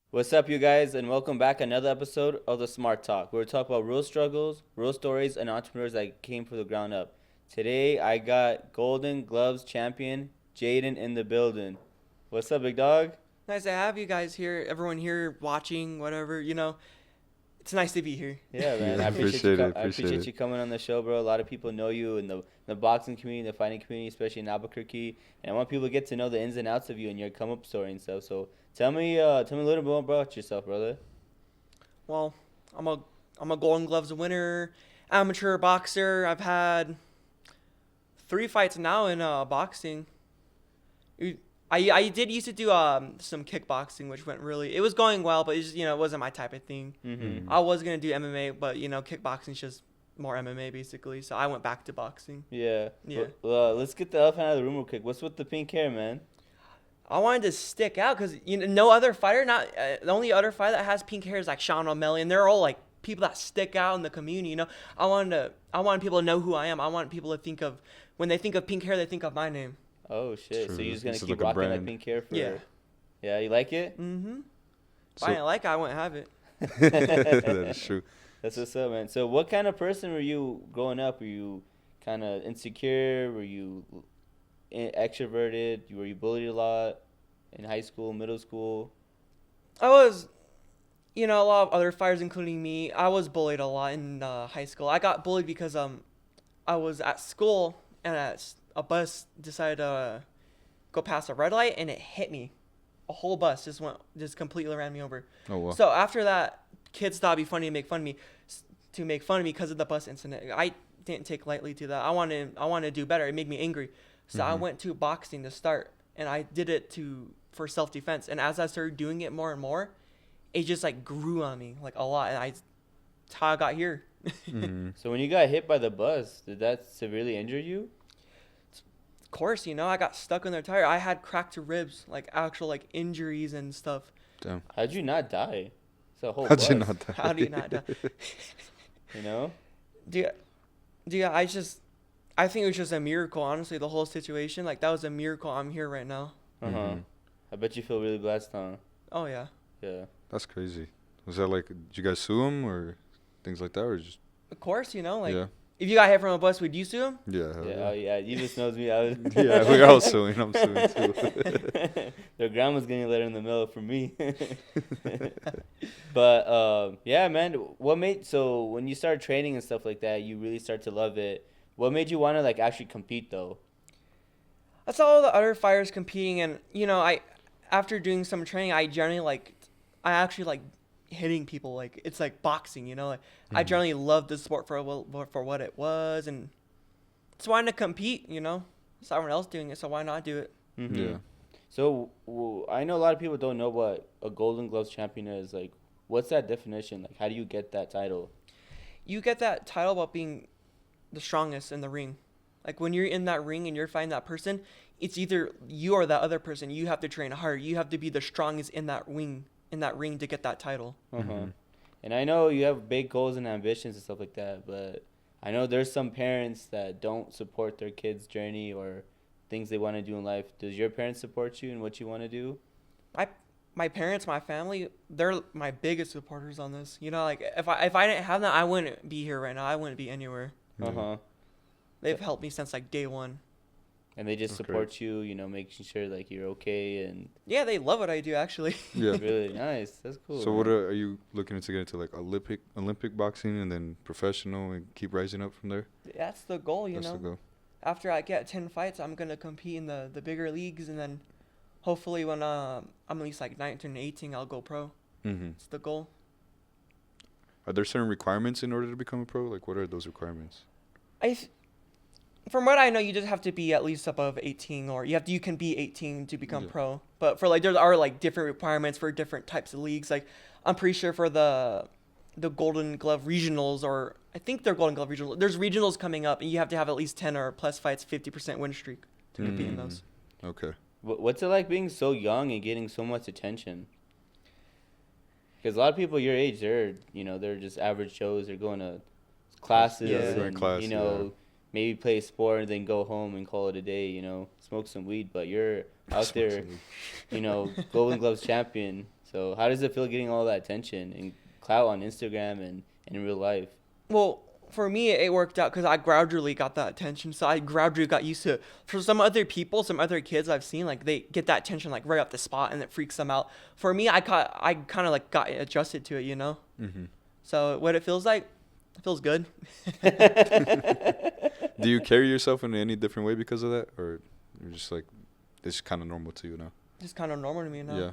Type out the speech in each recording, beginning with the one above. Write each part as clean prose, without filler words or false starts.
What's up, you guys, and welcome back another episode of the Smart Talk, where we talk about real struggles, real stories, and entrepreneurs that came from the ground up. Today, I got Golden Gloves champion Jayden in the building. What's up, big dog? Nice to have you guys here, everyone here watching, whatever, it's nice to be here. Yeah, man. Yeah, I appreciate appreciate it, I appreciate you coming on the show, bro. A lot of people know you in the boxing community, the fighting community, especially in Albuquerque, and I want people to get to know the ins and outs of you and your come up story and stuff. So tell me a little bit more about yourself, brother. Well, I'm a Golden Gloves winner, amateur boxer. I've had 3 fights now in boxing. I did used to do some kickboxing, which it was going well, but it wasn't my type of thing. Mm-hmm. I was gonna do MMA, but kickboxing's just more MMA basically. So I went back to boxing. Yeah. Yeah. Well, let's get the elephant out of the room real quick. What's with the pink hair, man? I wanted to stick out because no other fighter, not the only other fighter that has pink hair is like Sean O'Malley, and they're all like people that stick out in the community. I wanted people to know who I am. I want people to think of when they think of pink hair, they think of my name. Oh shit! True. So you're just gonna This is keep like a rocking that brand. pink hair for? Yeah. Yeah, you like it? Mm-hmm. If So- I didn't like it, I wouldn't have it. That is true. That's what's up, man. So what kind of person were you growing up? Were you kind of insecure? Were you extroverted? Were you bullied a lot in high school, middle school? I was, a lot of other fighters, including me. I was bullied a lot in high school. I got bullied because I was at school and a bus decided to go past a red light and it hit me. A whole bus just completely ran me over. Oh wow. So after that, kids thought it'd be funny to make fun of me because of the bus incident. I didn't take lightly to that. I wanted to do better. It made me angry. So I went to boxing to start, and I did it for self-defense. And as I started doing it more and more, it just like grew on me like a lot. And that's how I got here. Mhm. So when you got hit by the bus, did that severely injure you? Of course, I got stuck in their tire. I had cracked ribs, like actual like injuries and stuff. Damn. How'd you not die? It's a whole How'd bus. you not die? How do you not die? You know? Dude, I think it was just a miracle, honestly, the whole situation. Like, that was a miracle I'm here right now. Uh huh. Mhm. I bet you feel really blessed, huh? Oh, yeah. Yeah. That's crazy. Was that like, did you guys sue him or things like that, or just? Of course, like, Yeah. if you got hit from a bus, would you sue him? Yeah. hell Yeah. Oh yeah. You just knows me. I was. Yeah, we're all suing. I'm suing too. Their grandma's getting a letter in the mail from me. But yeah, man. So when you started training and stuff like that, you really start to love it. What made you want to like actually compete though? I saw all the other fighters competing, and, after doing some training, I actually like hitting people. Like, it's like boxing, Like, I generally loved the sport for what it was, and just wanted to compete, Saw everyone else doing it, so why not do it? Mm-hmm. Yeah. So I know a lot of people don't know what a Golden Gloves champion is. Like, what's that definition? Like, how do you get that title? You get that title about being the strongest in the ring. Like, when you're in that ring and you're fighting that person, it's either you or that other person. You have to train hard. You have to be the strongest in that ring to get that title. Uh-huh. And I know you have big goals and ambitions and stuff like that, but I know there's some parents that don't support their kids' journey or things they want to do in life. Does your parents support you in what you want to do? My parents, my family, they're my biggest supporters on this. Like, if I didn't have that, I wouldn't be here right now. I wouldn't be anywhere. Uh-huh. They've helped me since like day one. And they just That's support you, making sure like you're okay and Yeah, they love what I do, actually. Yeah. really nice. That's cool. So man. what are you looking to get into, like Olympic boxing and then professional and keep rising up from there? That's the goal, That's the goal. After I get 10 fights, I'm going to compete in the bigger leagues, and then hopefully when I'm at least like 19 or 18, I'll go pro. Mhm. It's the goal. Are there certain requirements in order to become a pro? Like, what are those requirements? From what I know, you just have to be at least above 18, or you can be 18 to become Yeah. pro. But for like, there are like different requirements for different types of leagues. Like, I'm pretty sure for the Golden Glove regionals, or I think they're Golden Glove regionals. There's regionals coming up, and you have to have at least 10 or plus fights, 50% win streak to compete in Mm. those. Okay. What's it like being so young and getting so much attention? Because a lot of people your age, they're just average Joes. They're going to classes Yeah. They're in and, class, yeah. maybe play a sport and then go home and call it a day, smoke some weed. But you're out there, Golden Gloves champion. So how does it feel getting all that attention and clout on Instagram and in real life? Well, for me, it worked out because I gradually got that attention. So I gradually got used to it. For some other people, some other kids I've seen, like they get that attention like right off the spot and it freaks them out. For me, I kind of like got adjusted to it, you know? Mm-hmm. So what it feels like, it feels good. Do you carry yourself in any different way because of that, or you're just like it's kind of normal to you now? Just kind of normal to me now. Yeah.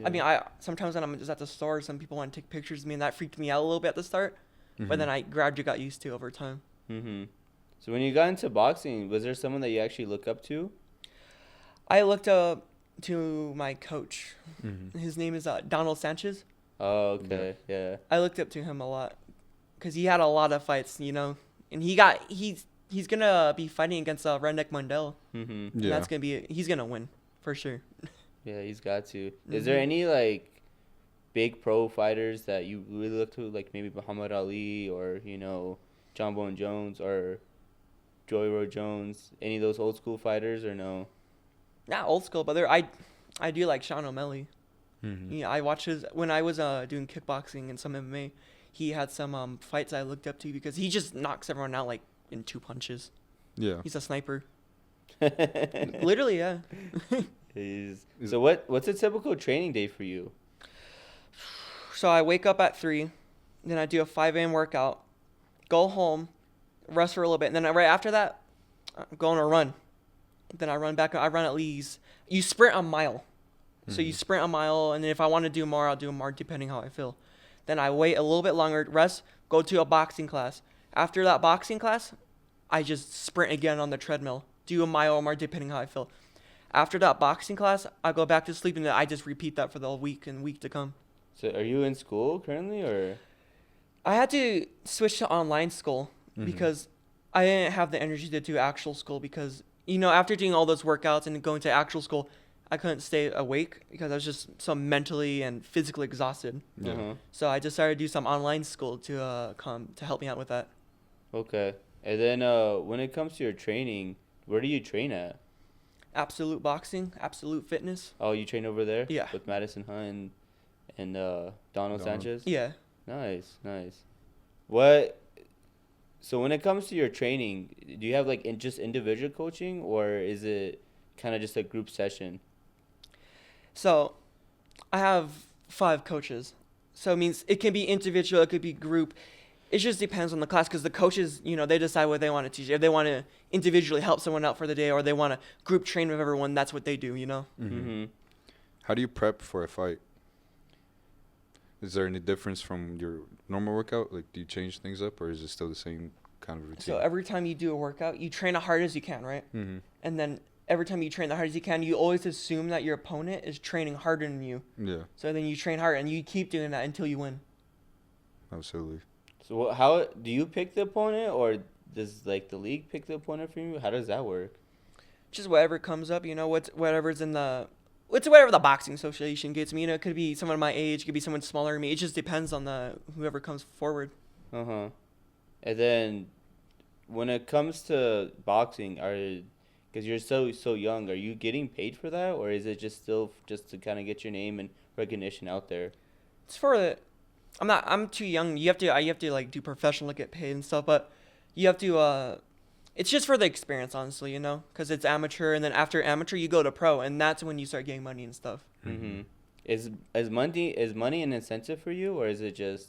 I mean, sometimes when I'm just at the store, some people want to take pictures of me, and that freaked me out a little bit at the start. Mm-hmm. But then I gradually got used to it over time. Mm-hmm. So when you got into boxing, was there someone that you actually look up to? I looked up to my coach. Mm-hmm. His name is Donald Sanchez. Oh, okay, yeah. I looked up to him a lot because he had a lot of fights, you know, and he's gonna be fighting against Redneck Mundell. Mm-hmm. And Yeah. that's gonna be he's gonna win for sure. Yeah, he's got to. Mm-hmm. Is there any like big pro fighters that you really look to, like maybe Muhammad Ali or John Bone Jones or Joy Roy Jones? Any of those old school fighters or no? Not old school, but I do like Sean O'Malley. Mm-hmm. Yeah, I watched his when I was doing kickboxing and some MMA. He had some fights I looked up to because he just knocks everyone out like in 2 punches. Yeah. He's a sniper. Literally, yeah. So what's a typical training day for you? So I wake up at 3, then I do a 5 a.m. workout, go home, rest for a little bit, and then right after that, I'm going to run. Then I run back. I run at least. You sprint a mile. So you sprint a mile, and then if I want to do more, I'll do more depending how I feel. Then I wait a little bit longer, rest, go to a boxing class. After that boxing class, I just sprint again on the treadmill, do a mile or more depending how I feel. After that boxing class, I go back to sleep, and then I just repeat that for the week and week to come. So are you in school currently or? I had to switch to online school because I didn't have the energy to do actual school because, after doing all those workouts and going to actual school, I couldn't stay awake because I was just so mentally and physically exhausted. Yeah. Uh-huh. So I decided to do some online school to help me out with that. Okay. And then when it comes to your training, where do you train at? Absolute Boxing, Absolute Fitness. Oh, you train over there? Yeah. With Madison Hunt and Donald Sanchez? Yeah. Nice. So when it comes to your training, do you have like just individual coaching or is it kind of just a group session? So I have 5 coaches. So it means it can be individual, it could be group. It just depends on the class because the coaches, they decide what they want to teach. If they want to individually help someone out for the day or they want to group train with everyone, that's what they do, Mm-hmm. How do you prep for a fight? Is there any difference from your normal workout? Like, do you change things up, or is it still the same kind of routine? So every time you do a workout, you train as hard as you can, right? Mm-hmm. And then every time you train the hard as you can, you always assume that your opponent is training harder than you. Yeah, So then you train hard and you keep doing that until you win. absolutely. So how do you pick the opponent or does like the league pick the opponent for you? How does that work? Just whatever comes up, whatever's in the... It's whatever the boxing association gets me. It could be someone my age, it could be someone smaller than me. It just depends on whoever comes forward. Uh-huh. And then when it comes to boxing, because you're so young, are you getting paid for that or is it just still just to kind of get your name and recognition out there? It's for the... I'm too young. You have to like do professional to get paid and stuff, but you have to it's just for the experience, honestly, because it's amateur, and then after amateur you go to pro, and that's when you start getting money and stuff. Mm-hmm. Is money an incentive for you, or is it just,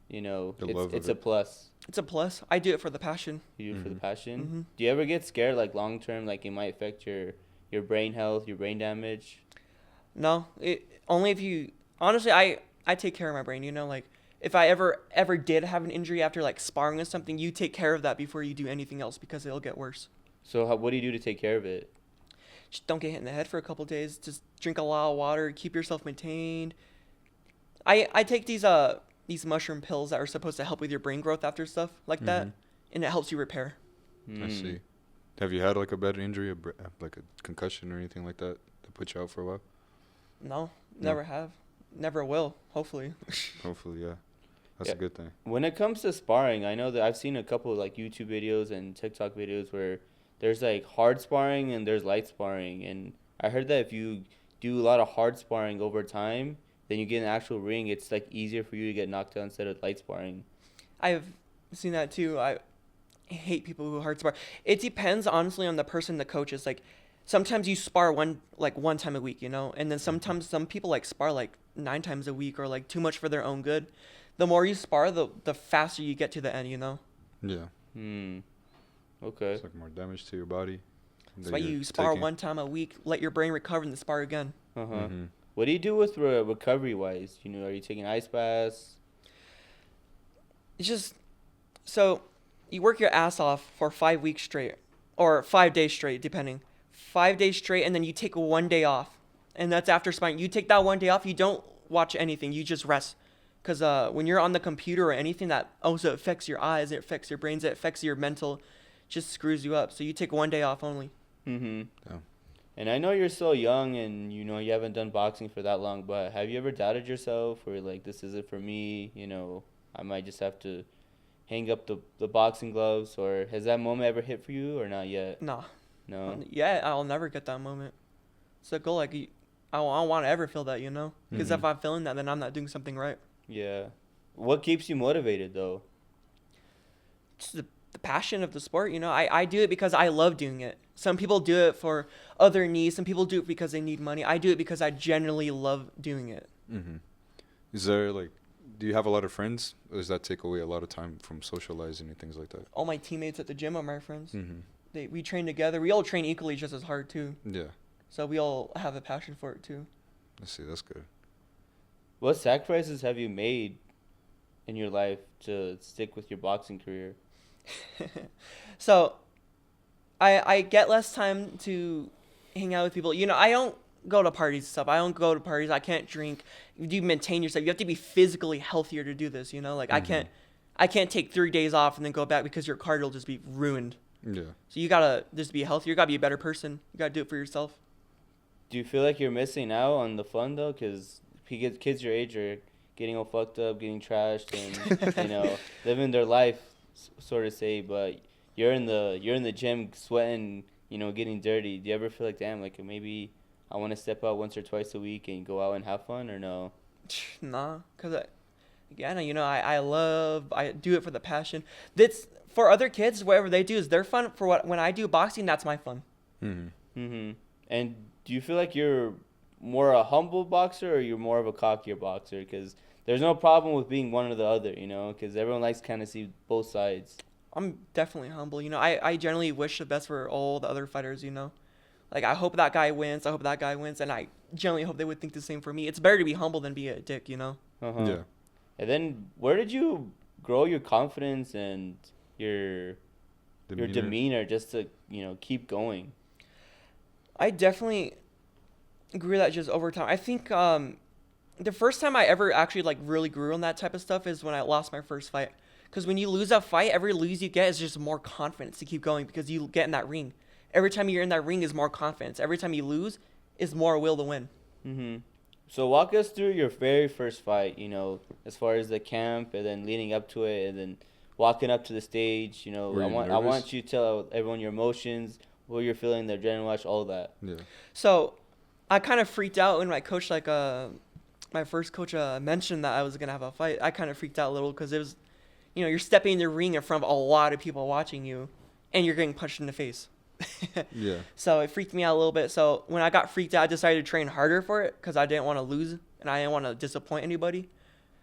it's a plus? It's a plus. I do it for the passion. You do it for the passion. Mm-hmm. Do you ever get scared, like long term, like it might affect your brain health, your brain damage? No, only if you honestly, I take care of my brain. Like if I ever did have an injury after like sparring or something, you take care of that before you do anything else because it'll get worse. So what do you do to take care of it? Just don't get hit in the head for a couple days. Just drink a lot of water. Keep yourself maintained. I take these mushroom pills that are supposed to help with your brain growth after stuff like that, and it helps you repair. I see. Have you had like a bad injury, like a concussion or anything like that put you out for a while? No, never have. Never will, hopefully. Hopefully, yeah. That's a good thing. When it comes to sparring, I know that I've seen a couple of like YouTube videos and TikTok videos where there's like hard sparring and there's light sparring. And I heard that if you do a lot of hard sparring over time, then you get in the actual ring, it's like easier for you to get knocked out instead of light sparring. I've seen that too. I hate people who hard spar. It depends honestly on the person, the coaches. Like sometimes you spar one time a week, you know, and then sometimes some people like spar like 9 times a week or like too much for their own good. The more you spar, the faster you get to the end, you know. Yeah. Okay. It's like more damage to your body. That's why you spar one time a week, let your brain recover, and then spar again. What do you do with recovery wise? You know, are you taking ice baths? It's just so you work your ass off for 5 weeks straight, or 5 days straight, depending. 5 days straight, and then you take 1 day off, and that's after sparring. You take that 1 day off, you don't watch anything, you just rest. Because when you're on the computer or anything, that also affects your eyes, it affects your brains, it affects your mental, just screws you up. So you take 1 day off only. Yeah. Yeah. And I know you're still young and, you know, you haven't done boxing for that long, but have you ever doubted yourself or, like, this isn't for me, you know, I might just have to hang up the boxing gloves, or has that moment ever hit for you or not yet? Nah. No? Yeah, I'll never get that moment. It's a goal, like, I don't want to ever feel that, you know? Because if I'm feeling that, then I'm not doing something right. Yeah. What keeps you motivated, though? Just the passion of the sport, you know? I do it because I love doing it. Some people do it for other needs. Some people do it because they need money. I do it because I genuinely love doing it. Is there, like, do you have a lot of friends? Or does that take away a lot of time from socializing and things like that? All my teammates at the gym are my friends. We train together. We all train equally, just as hard, too. Yeah. So we all have a passion for it, too. I see. That's good. What sacrifices have you made in your life to stick with your boxing career? So I get less time to hang out with people. You know, I don't go to parties and stuff. I don't go to parties. I can't drink. You maintain yourself. You have to be physically healthier to do this, you know? Like I can't take 3 days off and then go back because your card will just be ruined. Yeah. So you gotta just be healthier. You gotta be a better person. You gotta do it for yourself. Do you feel like you're missing out on the fun, though? Because kids your age are getting all fucked up, getting trashed, and, you know, living their life, sort of say, but you're in the gym sweating, you know, getting dirty. Do you ever feel like, damn, like maybe I want to step out once or twice a week and go out and have fun, or no? Nah, because again, you know, I do it for the passion. That's for other kids. Whatever they do is their fun. When I do boxing, that's my fun. And do you feel like you're more a humble boxer or you're more of a cockier boxer? Because there's no problem with being one or the other, you know, because everyone likes to kind of see both sides. I'm definitely humble. You know, I generally wish the best for all the other fighters, you know. Like, I hope that guy wins. I hope that guy wins. And I generally hope they would think the same for me. It's better to be humble than be a dick, you know. Yeah. And then where did you grow your confidence and your demeanor just to, you know, keep going? I definitely grew that just over time. I think the first time I ever actually, like, really grew on that type of stuff is when I lost my first fight. Because when you lose a fight, every lose you get is just more confidence to keep going because you get in that ring. Every time you're in that ring is more confidence. Every time you lose is more will to win. So walk us through your very first fight, you know, as far as the camp and then leading up to it and then walking up to the stage, you know. I want you to tell everyone your emotions, what you're feeling, the adrenaline rush, all that. Yeah. So I kind of freaked out when my coach, like, my first coach mentioned that I was going to have a fight. I kind of freaked out a little because it was, you know, you're stepping in the ring in front of a lot of people watching you and you're getting punched in the face. Yeah. So it freaked me out a little bit. So when I got freaked out, I decided to train harder for it because I didn't want to lose and I didn't want to disappoint anybody.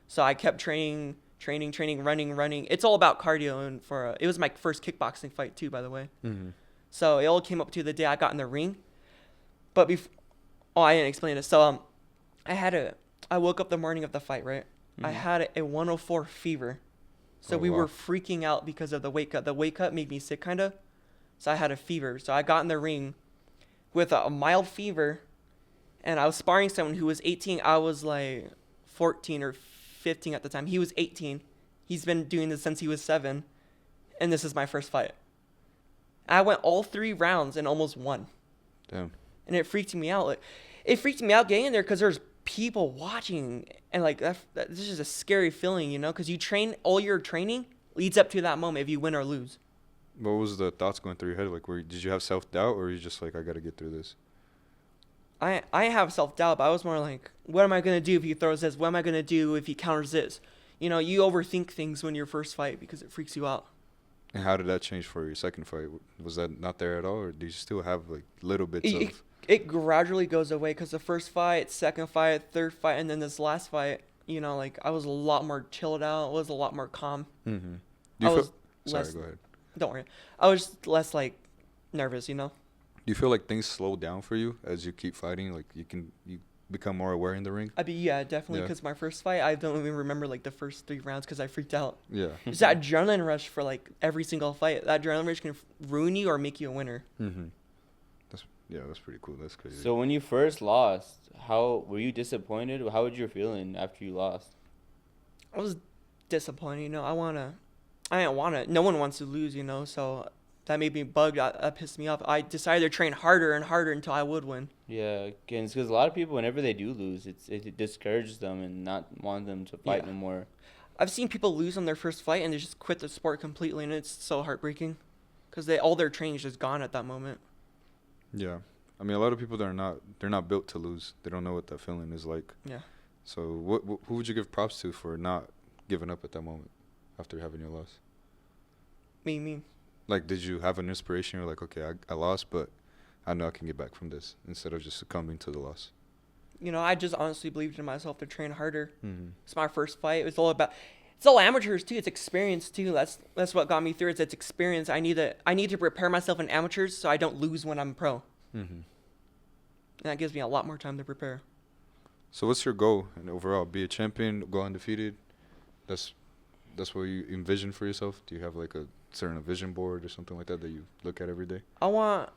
So I kept training, running. It's all about cardio. And it was my first kickboxing fight too, by the way. So it all came up to the day I got in the ring. But I didn't explain this. So I woke up the morning of the fight, right? I had a 104 fever. So we were freaking out because of the weight cut. The weight cut made me sick, kind of. So I had a fever. So I got in the ring with a mild fever, and I was sparring someone who was 18. I was like 14 or 15 at the time. He was 18. He's been doing this since he was 7, and this is my first fight. I went all 3 rounds and almost won. Damn. And it freaked me out. It freaked me out getting in there because there's people watching, and like this is a scary feeling, you know, because you train, all your training leads up to that moment if you win or lose. What was the thoughts going through your head? Like, did you have self-doubt or were you just like, I got to get through this? I have self-doubt, but I was more like, what am I going to do if he throws this? What am I going to do if he counters this? You know, you overthink things when your first fight because it freaks you out. And how did that change for your second fight? Was that not there at all, or do you still have like little bits of? It gradually goes away because the first fight, second fight, third fight, and then this last fight, you know, like I was a lot more chilled out. Was a lot more calm. Mm-hmm. Less, Go ahead. Don't worry. I was less like nervous, you know. Do you feel like things slow down for you as you keep fighting? Like you become more aware in the ring? Yeah, definitely. Yeah. Because my first fight, I don't even remember like the first 3 rounds because I freaked out. Yeah. It's that adrenaline rush for like every single fight. That adrenaline rush can ruin you or make you a winner. Mm-hmm. That's pretty cool. That's crazy. So when you first lost, how were you disappointed? How was you feeling after you lost? I was disappointed, you know. I didn't want to. No one wants to lose, you know. So that made me bugged. That pissed me off. I decided to train harder and harder until I would win. Yeah, because a lot of people, whenever they do lose, it discourages them and not want them to fight no more. I've seen people lose on their first fight and they just quit the sport completely, and it's so heartbreaking because all their training is just gone at that moment. Yeah, I mean, a lot of people they're not built to lose. They don't know what that feeling is like. Yeah. So who would you give props to for not giving up at that moment after having your loss? Me. Like, did you have an inspiration? You're like, okay, I lost, but I know I can get back from this instead of just succumbing to the loss. You know, I just honestly believed in myself to train harder. Mm-hmm. It's my first fight. It's all amateurs too. It's experience too. That's what got me through. It's experience. I need to prepare myself in amateurs so I don't lose when I'm pro. Mm-hmm. And that gives me a lot more time to prepare. So what's your goal and overall? Be a champion, go undefeated. That's what you envision for yourself. Do you have like a certain vision board or something like that you look at every day? I want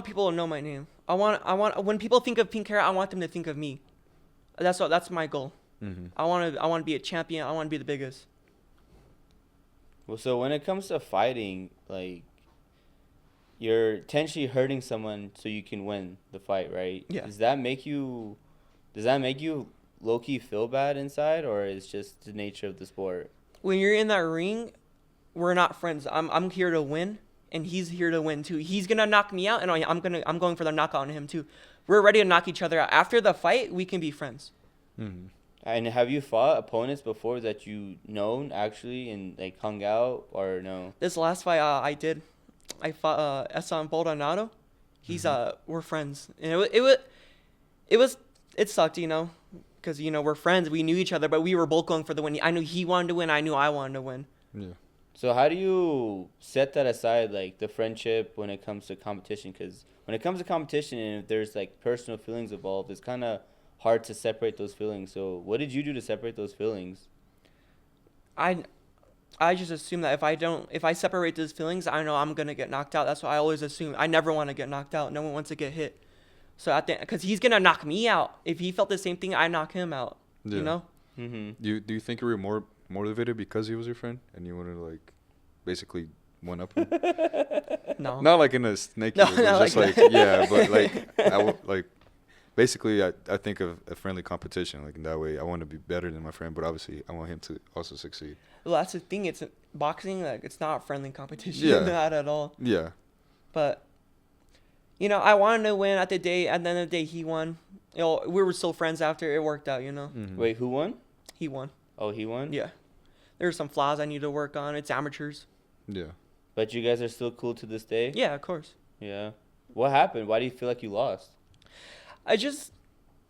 people to know my name. I want when people think of Pink Hair, I want them to think of me. That's my goal. Mm-hmm. I want to be a champion. I want to be the biggest. Well, so when it comes to fighting, like, you're potentially hurting someone so you can win the fight, right? Yeah. Does that make you low-key feel bad inside, or is just the nature of the sport? When you're in that ring, we're not friends. I'm here to win, and he's here to win too. He's gonna knock me out, and I'm going for the knockout on him too. We're ready to knock each other out. After the fight, we can be friends. Mm-hmm. And have you fought opponents before that you known actually and like hung out, or no? This last fight I fought Esan Baldonado. He's we're friends, and it sucked, you know, because you know we're friends. We knew each other, but we were both going for the win. I knew he wanted to win. I knew I wanted to win. Yeah. So how do you set that aside, like the friendship, when it comes to competition? Because when it comes to competition and if there's like personal feelings involved, it's kind of hard to separate those feelings. So what did you do to separate those feelings? I just assume that if I separate those feelings, I know I'm gonna get knocked out. That's what I always assume. I never want to get knocked out. No one wants to get hit. So I think because he's gonna knock me out. If he felt the same thing, I knock him out. Yeah. You know. Mm-hmm. Do you think you were more motivated because he was your friend and you wanted to like basically one up him? No. Not like in a snaky No, way, but not just like like yeah, but like basically I think of a friendly competition, like in that way I want to be better than my friend, but obviously I want him to also succeed. Well, that's the thing. It's boxing. Like it's not a friendly competition. Yeah. Not at all. Yeah. But you know, I wanted to win at the end of the day, he won. You know, we were still friends after. It worked out, you know. Mm-hmm. Wait, who won? He won. Oh, he won? Yeah. There were some flaws I need to work on. It's amateurs. Yeah. But you guys are still cool to this day? Yeah, of course. Yeah. What happened? Why do you feel like you lost?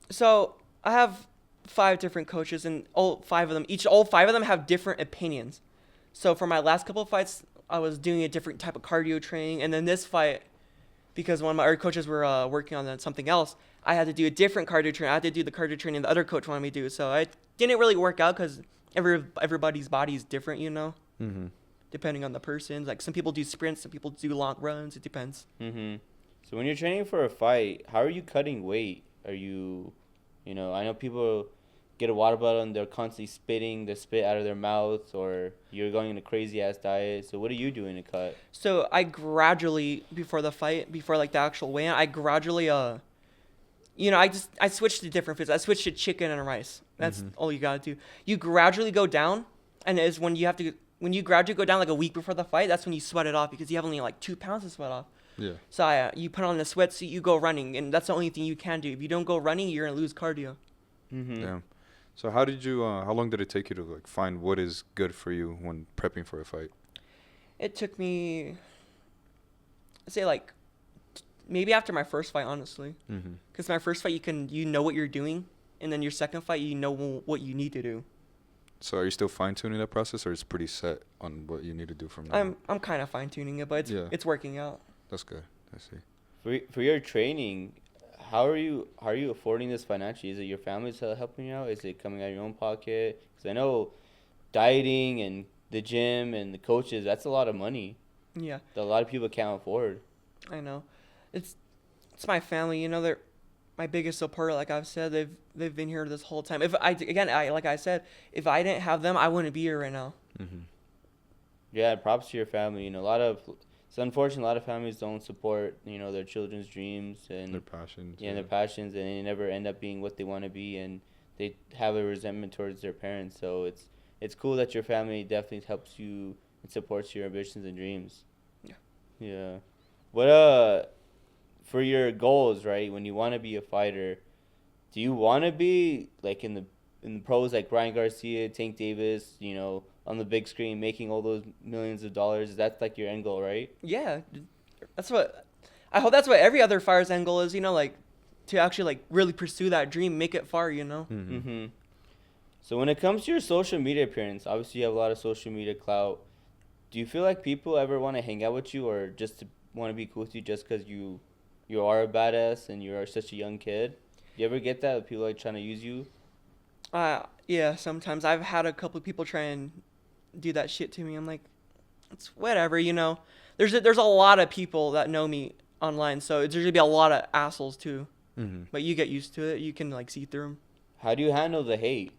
So I have 5 different coaches, and all 5 of them have different opinions. So for my last couple of fights, I was doing a different type of cardio training, and then this fight, because one of my other coaches were working on something else, I had to do a different cardio training. I had to do the cardio training the other coach wanted me to do. So it didn't really work out because everybody's body is different, you know, Mm-hmm. depending on the person. Like some people do sprints, some people do long runs. It depends. Mm-hmm. So when you're training for a fight, how are you cutting weight? Are you, I know people get a water bottle and they're constantly spitting the spit out of their mouth, or you're going on a crazy ass diet. So what are you doing to cut? So I gradually, before the fight, before like the actual weigh-in, I gradually, I switched to different foods. I switched to chicken and rice. That's all you gotta do. You gradually go down, and when you gradually go down like a week before the fight, that's when you sweat it off because you have only like 2 pounds to sweat off. Yeah. So you put on the sweatsuit, you go running, and that's the only thing you can do. If you don't go running, you're gonna lose cardio. Mm-hmm. Yeah. So how did you? How long did it take you to like find what is good for you when prepping for a fight? It took me, I'd say like, maybe after my first fight, honestly. Mm-hmm. Because my first fight, you know what you're doing, and then your second fight, you know what you need to do. So are you still fine tuning that process, or it's pretty set on what you need to do from now? I'm kind of fine tuning it, but it's working out. That's good. I see. For your training, how are you affording this financially? Is it your family's helping you out? Is it coming out of your own pocket? Because I know dieting and the gym and the coaches, that's a lot of money Yeah, that a lot of people can't afford. I know. It's my family. You know, they're my biggest supporter. Like I've said, they've been here this whole time. If like I said, if I didn't have them, I wouldn't be here right now. Mm-hmm. Yeah, props to your family. You know, it's unfortunate a lot of families don't support, their children's dreams and Their passions. their passions, and they never end up being what they want to be, and they have a resentment towards their parents. So it's cool that your family definitely helps you and supports your ambitions and dreams. Yeah. Yeah. What for your goals, right? When you want to be a fighter, do you want to be like in the pros like Ryan Garcia, Tank Davis, on the big screen making all those millions of dollars? That's like your end goal, right? Yeah, I hope that's what every other fighter's end goal is. You know, like to actually like really pursue that dream, make it far. You know. Mm-hmm. Mm-hmm. So when it comes to your social media appearance, obviously you have a lot of social media clout. Do you feel like people ever want to hang out with you or just want to be cool with you just because you are a badass and you are such a young kid? Do you ever get that with people like trying to use you? Yeah, sometimes I've had a couple of people try and do that shit to me. I'm like, it's whatever, you know. There's a lot of people that know me online, so there's gonna be a lot of assholes too. Mm-hmm. But you get used to it. You can like see through them. How do you handle the hate?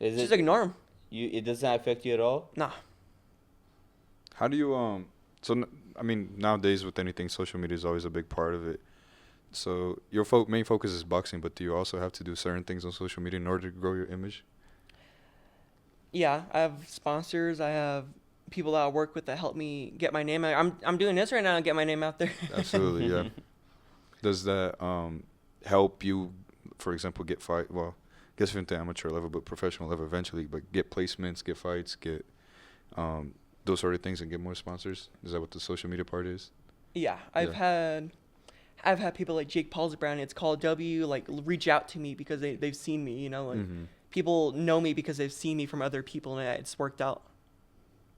Just ignore them. It doesn't affect you at all? Nah. How do you I mean, nowadays with anything, social media is always a big part of it. So your main focus is boxing, but do you also have to do certain things on social media in order to grow your image? Yeah, I have sponsors. I have people that I work with that help me get my name out. I'm doing this right now to get my name out there. Absolutely, yeah. Does that help you, for example, get fight? Well, I guess into amateur level, but professional level eventually. But get placements, get fights, get those sort of things, and get more sponsors. Is that what the social media part is? Yeah, I've had people like Jake Paul's brand. It's called W. Like reach out to me because they've seen me. You know, like people know me because they've seen me from other people, and it's worked out.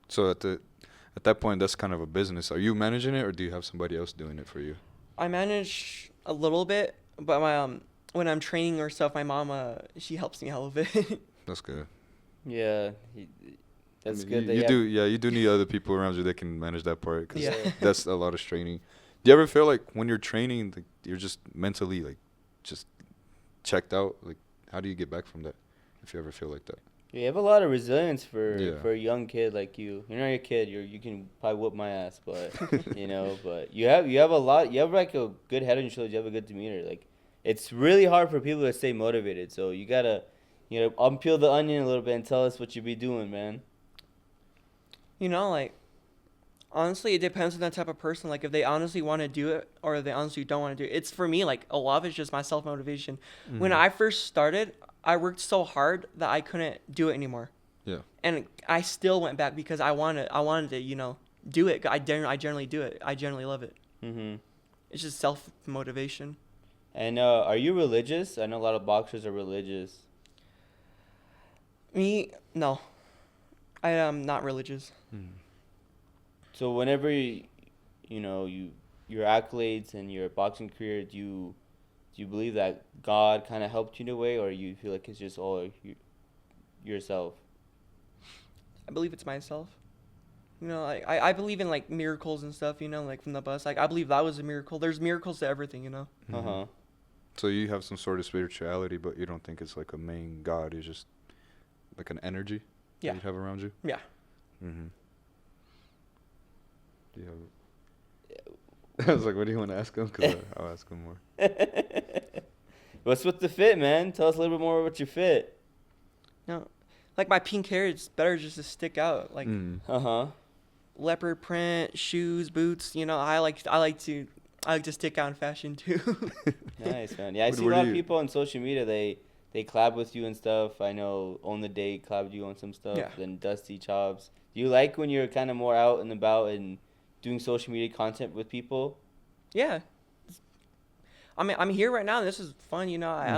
So at that point, that's kind of a business. Are you managing it, or do you have somebody else doing it for you? I manage a little bit, but my when I'm training or stuff, my mom she helps me a little bit. That's good. Yeah, that's good. You do need other people around you that can manage that part. Cause Yeah. that's a lot of straining. Do you ever feel like when you're training, like, you're just mentally like just checked out? Like, how do you get back from that? If you ever feel like that. You have a lot of resilience for Yeah. a young kid like you. You're not a kid. You can probably whoop my ass, but but you have a lot. You have like a good head on your shoulders. You have a good demeanor. Like it's really hard for people to stay motivated. So you gotta unpeel the onion a little bit and tell us what you be doing, man. You know, like honestly, it depends on that type of person. Like if they honestly want to do it or they honestly don't want to do it. It's for me like a lot of it's just my self motivation. When I first started, I worked so hard that I couldn't do it anymore. Yeah. And I still went back because I wanted to, do it. I generally do it. I generally love it. Mhm. It's just self motivation. And are you religious? I know a lot of boxers are religious. Me, no. I am not religious. So whenever your accolades and your boxing career, do you believe that God kind of helped you in a way, or you feel like it's just all yourself? I believe it's myself. I believe in like miracles and stuff, like from the bus. Like I believe that was a miracle. There's miracles to everything, Uh-huh. So you have some sort of spirituality, but you don't think it's like a main God. It's just like an energy Yeah. that you have around you? Yeah. Mm-hmm. Do you have... I was like, what do you want to ask him? Because I'll ask him more. What's with the fit, man? Tell us a little bit more about your fit. No, like my pink hair, it's better just to stick out. Like Uh-huh. leopard print shoes, boots. You know, I like to stick out in fashion too. Nice, man. Yeah, I What- see a what lot do of you- people on social media. They collab with you and stuff. I know On the Date collab with you on some stuff. Yeah. Then Dusty Chops. Do you like when you're kind of more out and about and doing social media content with people? Yeah. I mean, I'm here right now. And this is fun, you know. I Mhm.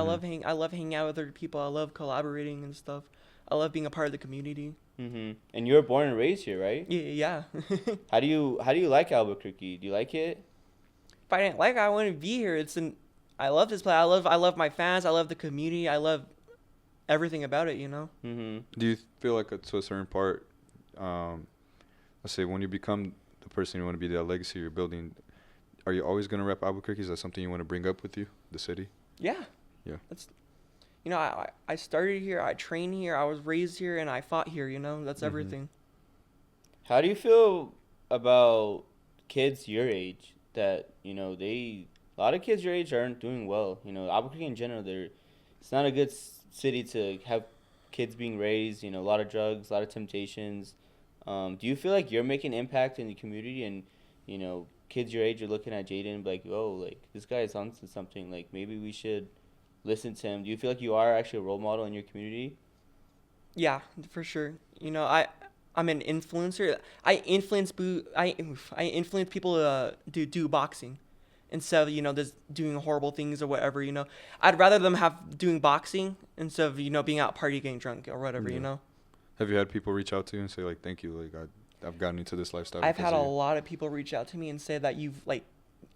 I love hanging out with other people. I love collaborating and stuff. I love being a part of the community. And you were born and raised here, right? Yeah. How do you like Albuquerque? Do you like it? If I didn't like it, I wouldn't be here. I love this place. I love my fans. I love the community. I love everything about it, you know. Do you feel like to a certain part, let's say when you become the person you want to be, that legacy you're building, are you always going to rep Albuquerque? Is that something you want to bring up with you, the city? Yeah. Yeah. That's, you know, I started here. I trained here. I was raised here, and I fought here. You know, that's Mhm. everything. How do you feel about kids your age that, a lot of kids your age aren't doing well? Albuquerque in general, it's not a good city to have kids being raised, a lot of drugs, a lot of temptations. Do you feel like you're making an impact in the community and, kids your age are looking at Jayden and be like, oh, like, this guy is onto something. Like, maybe we should listen to him. Do you feel like you are actually a role model in your community? Yeah, for sure. You know, I'm an influencer. I influence people to do boxing instead of, you know, just doing horrible things or whatever, you know. I'd rather them have doing boxing instead of, you know, being out party getting drunk or whatever, Yeah. you know. Have you had people reach out to you and say, like, thank you, like, I've gotten into this lifestyle? I've because had a of you? lot of people reach out to me and say that you've, like,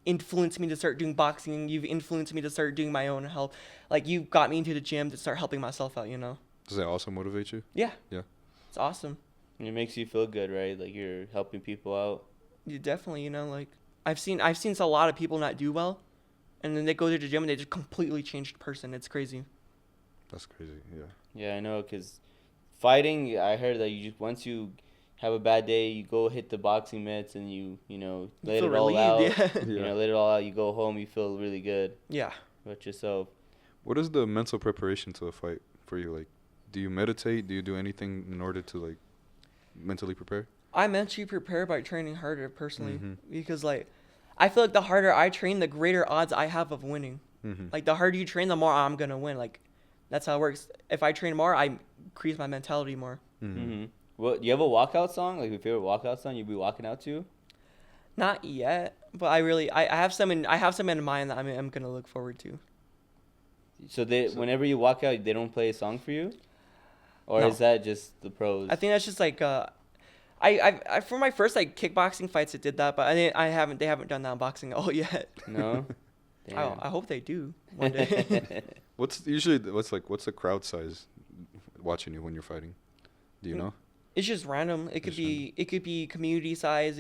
influenced me to start doing boxing. You've influenced me to start doing my own health. Like, you got me into the gym to start helping myself out, you know. Does that also motivate you? Yeah. Yeah. It's awesome. And it makes you feel good, right? Like, you're helping people out. You definitely, you know, like I've seen a lot of people not do well, and then they go to the gym and they just completely changed person. It's crazy. That's crazy, yeah. Yeah, I know, because fighting, I heard that you just, once you have a bad day, you go hit the boxing mitts and you let feel it all out. relieved, yeah. Yeah. Let it all out. You go home, you feel really good Yeah. about yourself. What is the mental preparation to a fight for you? Like, do you meditate? Do you do anything in order to, like, mentally prepare? I mentally prepare by training harder personally Mhm. because like I feel like the harder I train, the greater odds I have of winning. Mm-hmm. Like the harder you train, the more I'm gonna win. Like that's how it works. If I train more, I increase my mentality more. Mm-hmm. What, do you have a walkout song? Like your favorite walkout song you'd be walking out to? Not yet, but I have some in mind that I'm gonna look forward to. So whenever you walk out, they don't play a song for you, or No. is that just the pros? I think that's just like I for my first like kickboxing fights it did that, but they haven't done that in boxing at all yet. No. Damn. I hope they do one day. What's the crowd size watching you when you're fighting? Do you know? It's just random. It could be community size.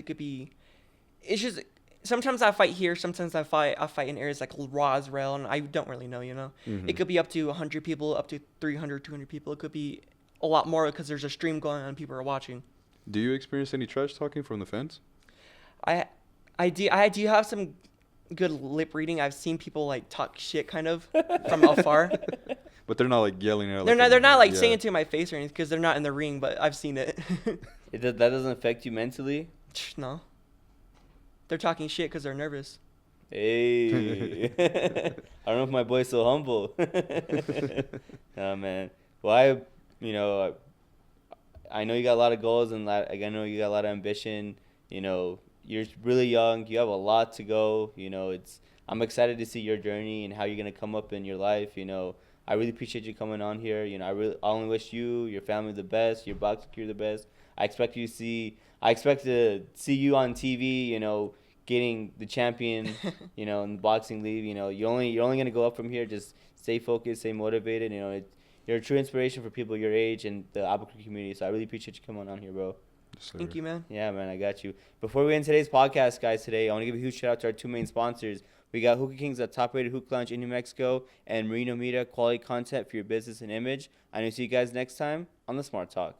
It's just sometimes I fight here. Sometimes I fight in areas like Roswell, and I don't really know. You know, Mhm. it could be up to 100 people, up to 300, 200 people. It could be a lot more because there's a stream going on and people are watching. Do you experience any trash talking from the fans? I do have some good lip reading. I've seen people like talk shit kind of from afar. But they're not like yelling at. They're not like yeah. saying it to my face or anything because they're not in the ring, but I've seen it. That doesn't affect you mentally? No. They're talking shit because they're nervous. Hey. I don't know if my boy's so humble. Oh, man. Well, I know you got a lot of goals and I know you got a lot of ambition. You're really young. You have a lot to go. I'm excited to see your journey and how you're going to come up in your life. I really appreciate you coming on here. I only wish you, your family the best, your boxing career the best. I expect to see you on TV, getting the champion, in the boxing league. You're only going to go up from here. Just stay focused, stay motivated. You're a true inspiration for people your age and the Albuquerque community. So I really appreciate you coming on here, bro. Yes, sir. Thank you, man. Yeah, man, I got you. Before we end today's podcast, guys, today, I want to give a huge shout out to our two main sponsors. We got Hookah Kings, a top-rated hookah lounge in New Mexico, and Merino Media, quality content for your business and image. I know see you guys next time on the Smart Talk.